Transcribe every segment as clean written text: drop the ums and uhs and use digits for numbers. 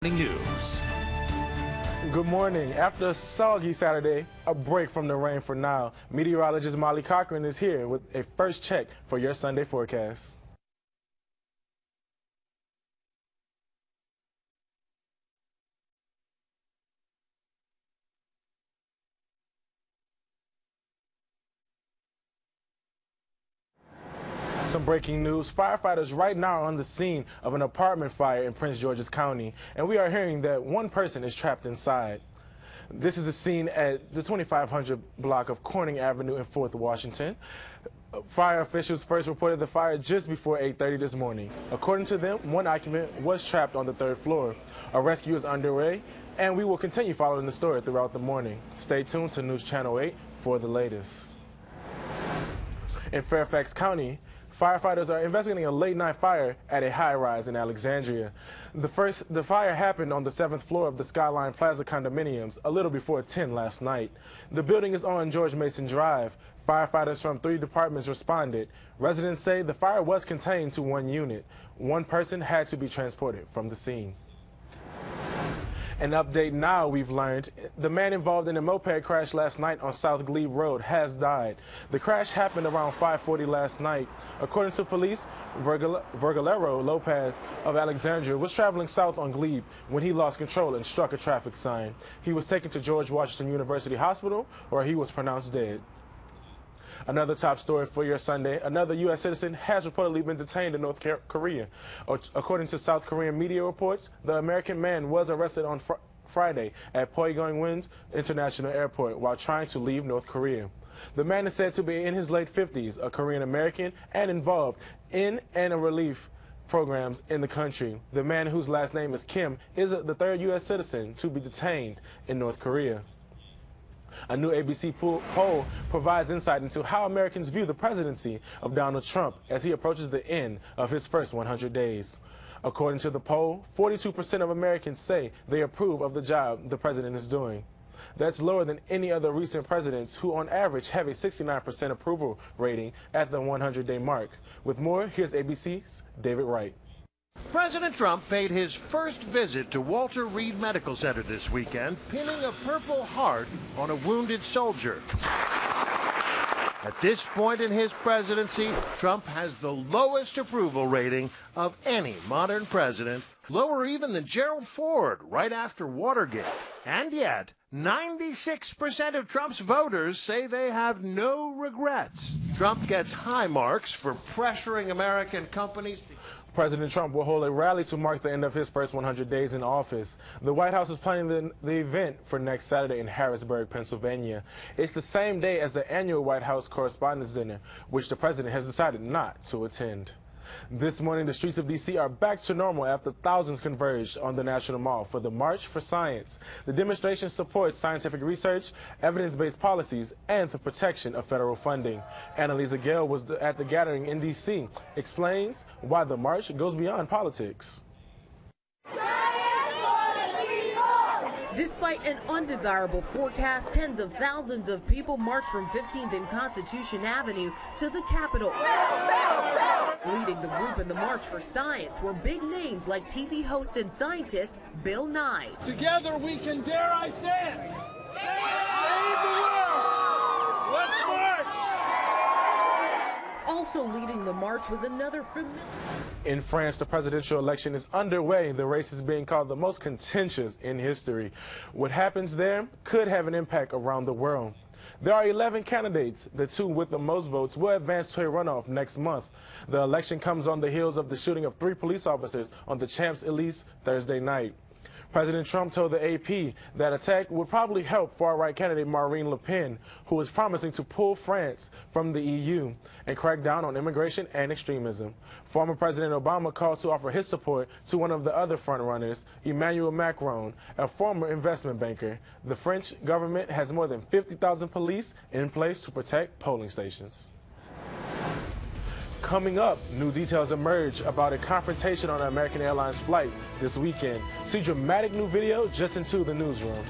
News. Good morning. After a soggy Saturday, a break from the rain for now. Meteorologist Molly Cochran is here with a first check for your Sunday forecast. Some breaking news. Firefighters right now are on the scene of an apartment fire in Prince George's County, and we are hearing that one person is trapped inside. This is the scene at the 2500 block of Corning Avenue in Fort Washington. Fire officials first reported the fire just before 8:30 this morning. According to them, one occupant was trapped on the third floor. A rescue is underway, and we will continue following the story throughout the morning. Stay tuned to News Channel 8 for the latest. In Fairfax County, firefighters are investigating a late-night fire at a high-rise in Alexandria. The fire happened on the 7th floor of the Skyline Plaza condominiums a little before 10 last night. The building is on George Mason Drive. Firefighters from 3 departments responded. Residents say the fire was contained to one unit. One person had to be transported from the scene. An update now, we've learned the man involved in a moped crash last night on South Glebe Road has died. The crash happened around 5:40 last night. According to police, Vergalero Lopez of Alexandria was traveling south on Glebe when he lost control and struck a traffic sign. He was taken to George Washington University Hospital, where he was pronounced dead. Another top story for your Sunday, another U.S. citizen has reportedly been detained in North Korea. According to South Korean media reports, the American man was arrested on Friday at Poyongan International Airport while trying to leave North Korea. The man is said to be in his late 50s, a Korean American, and involved in relief programs in the country. The man, whose last name is Kim, is the third U.S. citizen to be detained in North Korea. A new ABC poll provides insight into how Americans view the presidency of Donald Trump as he approaches the end of his first 100 days. According to the poll, 42% of Americans say they approve of the job the president is doing. That's lower than any other recent presidents, who on average have a 69% approval rating at the 100-day mark. With more, here's ABC's David Wright. President Trump paid his first visit to Walter Reed Medical Center this weekend, pinning a Purple Heart on a wounded soldier. At this point in his presidency, Trump has the lowest approval rating of any modern president, lower even than Gerald Ford right after Watergate. And yet, 96% of Trump's voters say they have no regrets. Trump gets high marks for pressuring American companies to... President Trump will hold a rally to mark the end of his first 100 days in office. The White House is planning the event for next Saturday in Harrisburg, Pennsylvania. It's the same day as the annual White House Correspondents' Dinner, which the president has decided not to attend. This morning, the streets of D.C. are back to normal after thousands converged on the National Mall for the March for Science. The demonstration supports scientific research, evidence-based policies, and the protection of federal funding. Annalisa Gale was at the gathering in D.C. explains why the march goes beyond politics. Despite an undesirable forecast, tens of thousands of people marched from 15th and Constitution Avenue to the Capitol. Leading the group in the March for Science were big names like TV host and scientist Bill Nye. Together we can, dare I say it, save the world! Let's march! Also leading the march was another familiar. In France, the presidential election is underway. The race is being called the most contentious in history. What happens there could have an impact around the world. There are 11 candidates. The 2 with the most votes will advance to a runoff next month. The election comes on the heels of the shooting of 3 police officers on the Champs-Élysées Thursday night. President Trump told the AP that attack would probably help far-right candidate Marine Le Pen, who is promising to pull France from the EU and crack down on immigration and extremism. Former President Obama called to offer his support to one of the other frontrunners, Emmanuel Macron, a former investment banker. The French government has more than 50,000 police in place to protect polling stations. Coming up, new details emerge about a confrontation on an American Airlines flight this weekend. See dramatic new video just into the newsroom.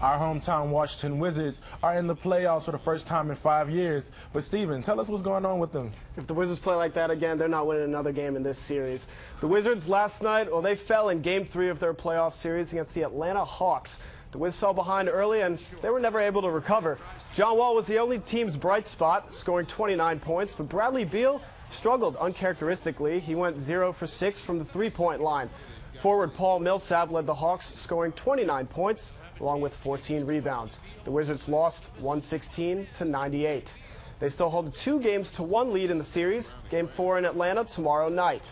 Our hometown Washington Wizards are in the playoffs for the first time in 5 years. But Steven, tell us what's going on with them. If the Wizards play like that again, they're not winning another game in this series. The Wizards last night, well, they fell in Game 3 of their playoff series against the Atlanta Hawks. The Wiz fell behind early, and they were never able to recover. John Wall was the only team's bright spot, scoring 29 points, but Bradley Beal struggled uncharacteristically. He went 0 for 6 from the three-point line. Forward Paul Millsap led the Hawks, scoring 29 points, along with 14 rebounds. The Wizards lost 116-98. They still hold a 2-1 lead in the series. Game 4 in Atlanta tomorrow night.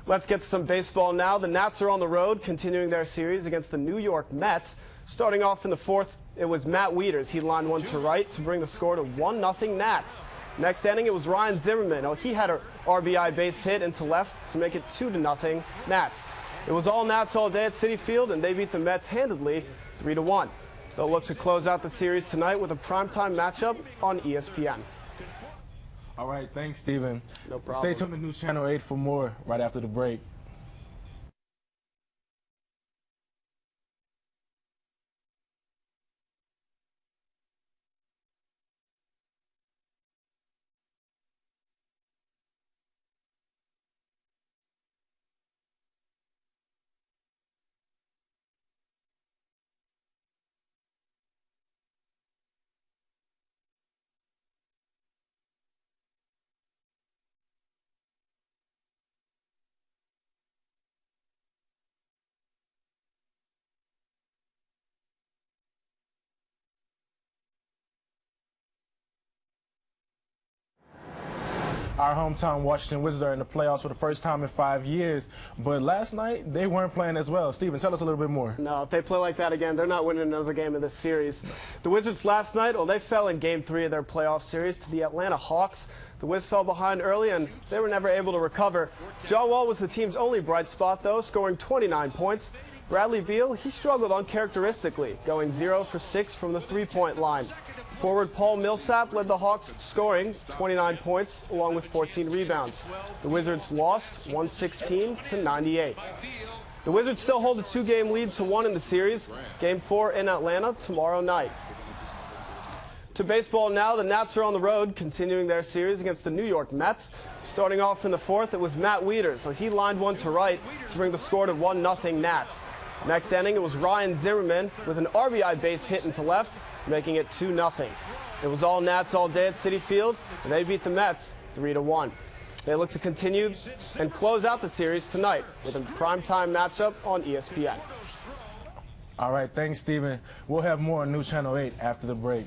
Let's get to some baseball now. The Nats are on the road, continuing their series against the New York Mets. Starting off in the fourth, it was Matt Wieters. He lined one to right to bring the score to 1-0 Nats. Next inning, it was Ryan Zimmerman. Oh, he had an RBI base hit into left to make it 2-0 Nats. It was all Nats all day at Citi Field, and they beat the Mets handedly 3-1. They'll look to close out the series tonight with a primetime matchup on ESPN. All right, thanks, Steven. No problem. Stay tuned to News Channel 8 for more right after the break. Our hometown Washington Wizards are in the playoffs for the first time in 5 years, but last night they weren't playing as well. Steven, tell us a little bit more. No, if they play like that again, they're not winning another game in this series. The Wizards last night, well, they fell in Game 3 of their playoff series to the Atlanta Hawks. The Wiz fell behind early, and they were never able to recover. John Wall was the team's only bright spot, though, scoring 29 points. Bradley Beal, he struggled uncharacteristically, going 0 for 6 from the three-point line. Forward Paul Millsap led the Hawks, scoring 29 points along with 14 rebounds. The Wizards lost 116-98. The Wizards still hold a 2-game lead to 1 in the series. Game 4 in Atlanta tomorrow night. To baseball now, the Nats are on the road, continuing their series against the New York Mets. Starting off in the fourth, it was Matt Wieters, so he lined one to right to bring the score to 1-0 Nats. Next inning, it was Ryan Zimmerman with an RBI base hit into left, making it 2-0. It was all Nats all day at Citi Field, and they beat the Mets 3-1. They look to continue and close out the series tonight with a primetime matchup on ESPN. All right, thanks, Steven. We'll have more on News Channel 8 after the break.